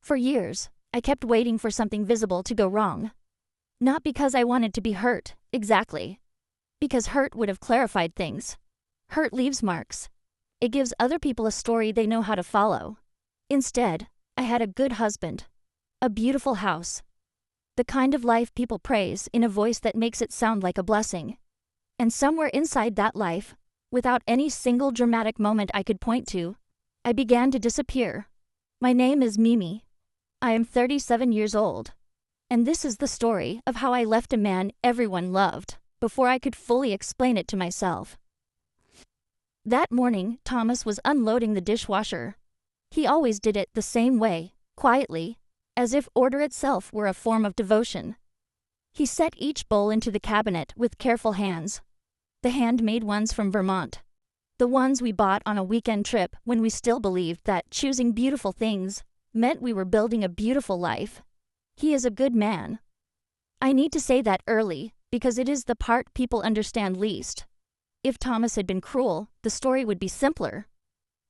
For years, I kept waiting for something visible to go wrong. Not because I wanted to be hurt, exactly. Because hurt would have clarified things. Hurt leaves marks. It gives other people a story they know how to follow. Instead, I had a good husband. A beautiful house. The kind of life people praise in a voice that makes it sound like a blessing. And somewhere inside that life, without any single dramatic moment I could point to, I began to disappear. My name is Mimi. I am 37 years old. And this is the story of how I left a man everyone loved, before I could fully explain it to myself. That morning, Thomas was unloading the dishwasher. He always did it the same way, quietly, as if order itself were a form of devotion. He set each bowl into the cabinet with careful hands. The handmade ones from Vermont. The ones we bought on a weekend trip when we still believed that choosing beautiful things meant we were building a beautiful life. He is a good man. I need to say that early, because it is the part people understand least. If Thomas had been cruel, the story would be simpler.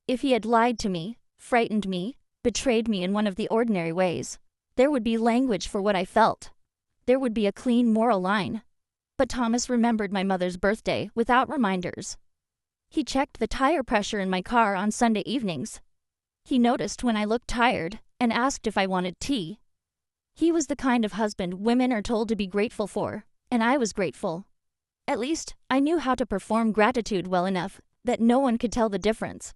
If he had lied to me, frightened me, betrayed me in one of the ordinary ways, there would be language for what I felt. There would be a clean moral line. But Thomas remembered my mother's birthday without reminders. He checked the tire pressure in my car on Sunday evenings. He noticed when I looked tired and asked if I wanted tea. He was the kind of husband women are told to be grateful for, and I was grateful. At least, I knew how to perform gratitude well enough that no one could tell the difference.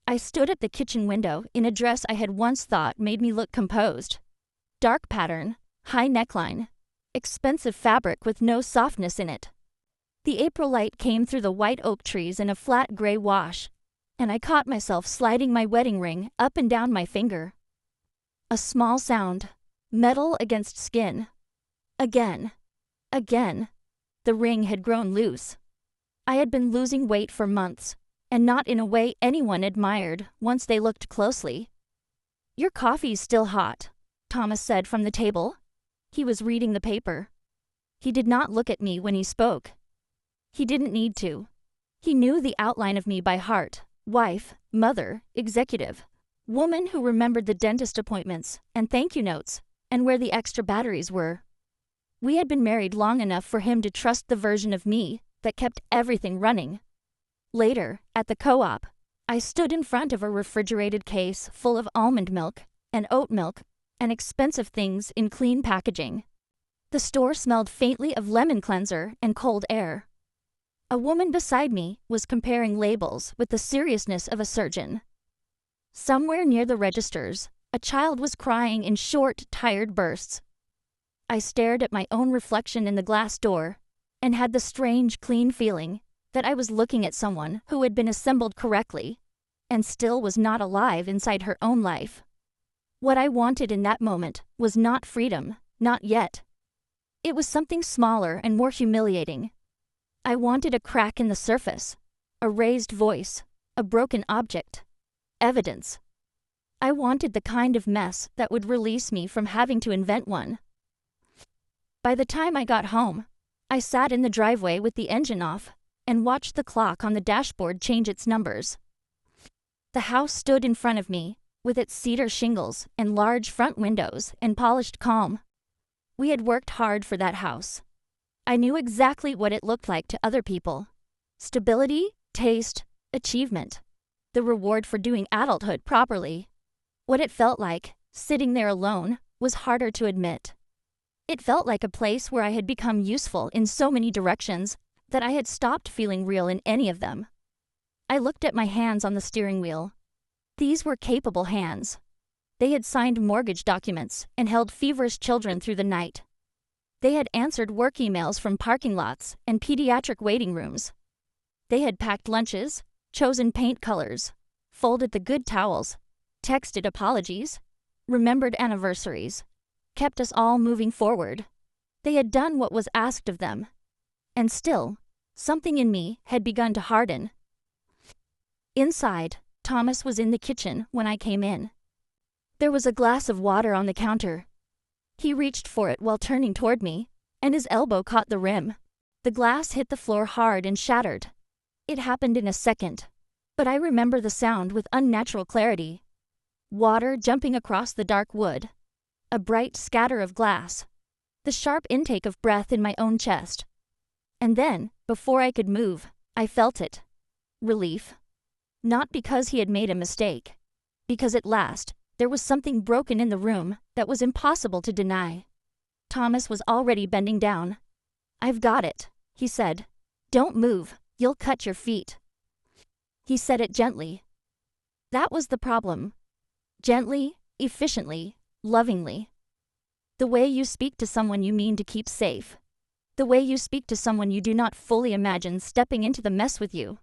I stood at the kitchen window in a dress I had once thought made me look composed. Dark pattern, high neckline, expensive fabric with no softness in it. The April light came through the white oak trees in a flat gray wash, and I caught myself sliding my wedding ring up and down my finger. A small sound, metal against skin. Again. Again. The ring had grown loose. I had been losing weight for months, and not in a way anyone admired once they looked closely. "Your coffee's still hot," Thomas said from the table. He was reading the paper. He did not look at me when he spoke. He didn't need to. He knew the outline of me by heart. Wife, mother, executive, woman who remembered the dentist appointments and thank you notes and where the extra batteries were. We had been married long enough for him to trust the version of me that kept everything running. Later, at the co-op, I stood in front of a refrigerated case full of almond milk and oat milk and expensive things in clean packaging. The store smelled faintly of lemon cleanser and cold air. A woman beside me was comparing labels with the seriousness of a surgeon. Somewhere near the registers, a child was crying in short, tired bursts. I stared at my own reflection in the glass door and had the strange, clean feeling that I was looking at someone who had been assembled correctly and still was not alive inside her own life. What I wanted in that moment was not freedom, not yet. It was something smaller and more humiliating. I wanted a crack in the surface, a raised voice, a broken object, evidence. I wanted the kind of mess that would release me from having to invent one. By the time I got home, I sat in the driveway with the engine off and watched the clock on the dashboard change its numbers. The house stood in front of me, with its cedar shingles and large front windows and polished calm. We had worked hard for that house. I knew exactly what it looked like to other people. Stability, taste, achievement. The reward for doing adulthood properly. What it felt like, sitting there alone, was harder to admit. It felt like a place where I had become useful in so many directions that I had stopped feeling real in any of them. I looked at my hands on the steering wheel. These were capable hands. They had signed mortgage documents and held feverish children through the night. They had answered work emails from parking lots and pediatric waiting rooms. They had packed lunches, chosen paint colors, folded the good towels, texted apologies, remembered anniversaries, kept us all moving forward. They had done what was asked of them. And still, something in me had begun to harden. Inside, Thomas was in the kitchen when I came in. There was a glass of water on the counter. He reached for it while turning toward me, and his elbow caught the rim. The glass hit the floor hard and shattered. It happened in a second, but I remember the sound with unnatural clarity. Water jumping across the dark wood. A bright scatter of glass. The sharp intake of breath in my own chest. And then, before I could move, I felt it. Relief. Not because he had made a mistake. Because at last, there was something broken in the room that was impossible to deny. Thomas was already bending down. "I've got it," he said. "Don't move, you'll cut your feet." He said it gently. That was the problem. Gently, efficiently, lovingly. The way you speak to someone you mean to keep safe. The way you speak to someone you do not fully imagine stepping into the mess with you.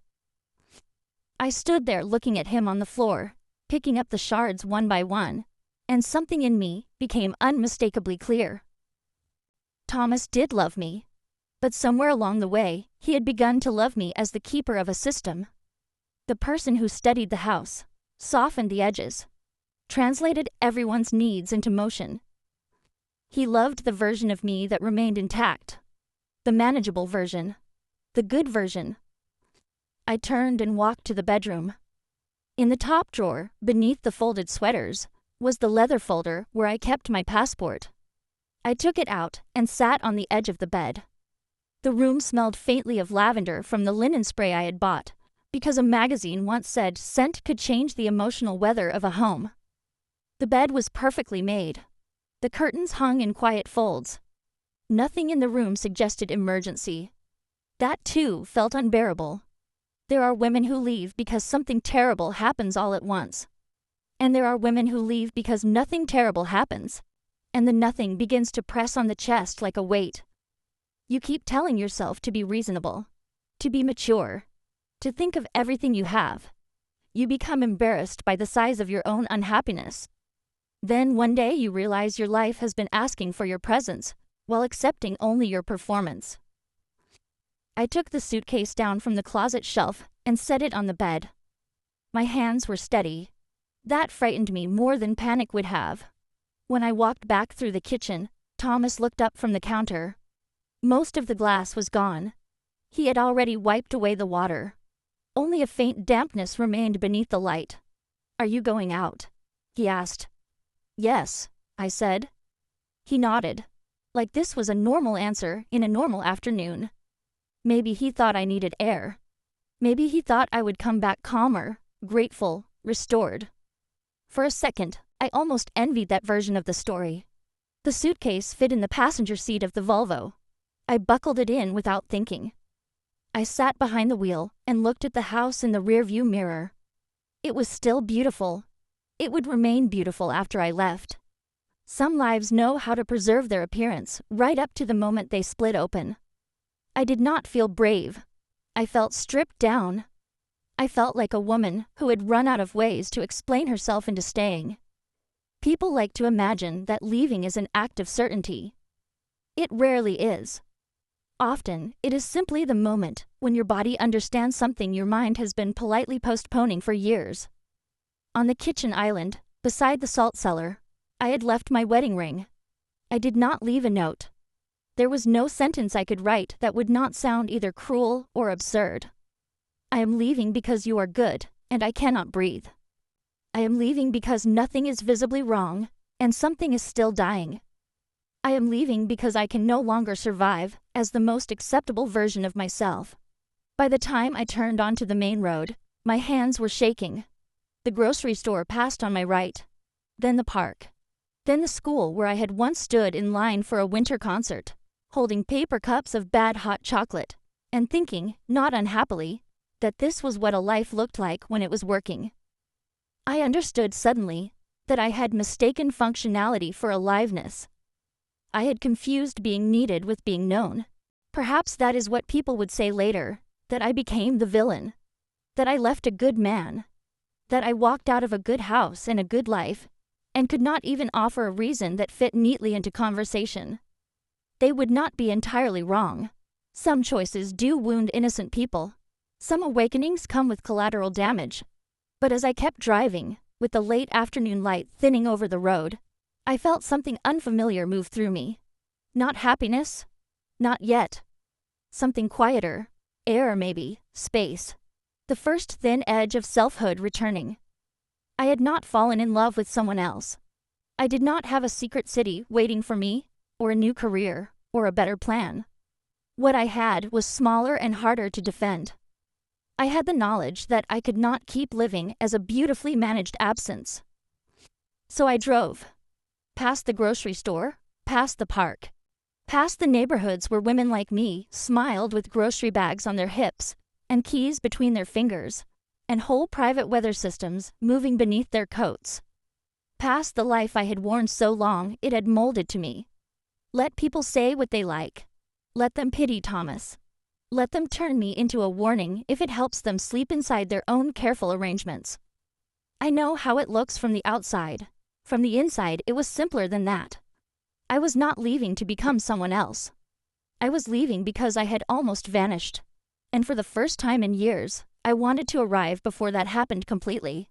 I stood there looking at him on the floor, picking up the shards one by one, and something in me became unmistakably clear. Thomas did love me, but somewhere along the way, he had begun to love me as the keeper of a system. The person who steadied the house, softened the edges, translated everyone's needs into motion. He loved the version of me that remained intact, the manageable version, the good version. I turned and walked to the bedroom. In the top drawer, beneath the folded sweaters, was the leather folder where I kept my passport. I took it out and sat on the edge of the bed. The room smelled faintly of lavender from the linen spray I had bought, because a magazine once said scent could change the emotional weather of a home. The bed was perfectly made. The curtains hung in quiet folds. Nothing in the room suggested emergency. That, too, felt unbearable. There are women who leave because something terrible happens all at once. And there are women who leave because nothing terrible happens, and the nothing begins to press on the chest like a weight. You keep telling yourself to be reasonable, to be mature, to think of everything you have. You become embarrassed by the size of your own unhappiness. Then one day you realize your life has been asking for your presence, while accepting only your performance. I took the suitcase down from the closet shelf and set it on the bed. My hands were steady. That frightened me more than panic would have. When I walked back through the kitchen, Thomas looked up from the counter. Most of the glass was gone. He had already wiped away the water. Only a faint dampness remained beneath the light. "Are you going out?" he asked. "Yes," I said. He nodded, like this was a normal answer in a normal afternoon. Maybe he thought I needed air. Maybe he thought I would come back calmer, grateful, restored. For a second, I almost envied that version of the story. The suitcase fit in the passenger seat of the Volvo. I buckled it in without thinking. I sat behind the wheel and looked at the house in the rearview mirror. It was still beautiful. It would remain beautiful after I left. Some lives know how to preserve their appearance right up to the moment they split open. I did not feel brave. I felt stripped down. I felt like a woman who had run out of ways to explain herself into staying. People like to imagine that leaving is an act of certainty. It rarely is. Often, it is simply the moment when your body understands something your mind has been politely postponing for years. On the kitchen island, beside the salt cellar, I had left my wedding ring. I did not leave a note. There was no sentence I could write that would not sound either cruel or absurd. I am leaving because you are good, and I cannot breathe. I am leaving because nothing is visibly wrong, and something is still dying. I am leaving because I can no longer survive as the most acceptable version of myself. By the time I turned onto the main road, my hands were shaking. The grocery store passed on my right, then the park, then the school where I had once stood in line for a winter concert, holding paper cups of bad hot chocolate, and thinking, not unhappily, that this was what a life looked like when it was working. I understood suddenly that I had mistaken functionality for aliveness. I had confused being needed with being known. Perhaps that is what people would say later, that I became the villain, that I left a good man, that I walked out of a good house and a good life, and could not even offer a reason that fit neatly into conversation. They would not be entirely wrong. Some choices do wound innocent people. Some awakenings come with collateral damage. But as I kept driving, with the late afternoon light thinning over the road, I felt something unfamiliar move through me. Not happiness. Not yet. Something quieter. Air maybe. Space. The first thin edge of selfhood returning. I had not fallen in love with someone else. I did not have a secret city waiting for me, or a new career, or a better plan. What I had was smaller and harder to defend. I had the knowledge that I could not keep living as a beautifully managed absence. So I drove. Past the grocery store, past the park, past the neighborhoods where women like me smiled with grocery bags on their hips and keys between their fingers, and whole private weather systems moving beneath their coats. Past the life I had worn so long it had molded to me. Let people say what they like. Let them pity Thomas. Let them turn me into a warning if it helps them sleep inside their own careful arrangements. I know how it looks from the outside. From the inside, it was simpler than that. I was not leaving to become someone else. I was leaving because I had almost vanished. And for the first time in years, I wanted to arrive before that happened completely.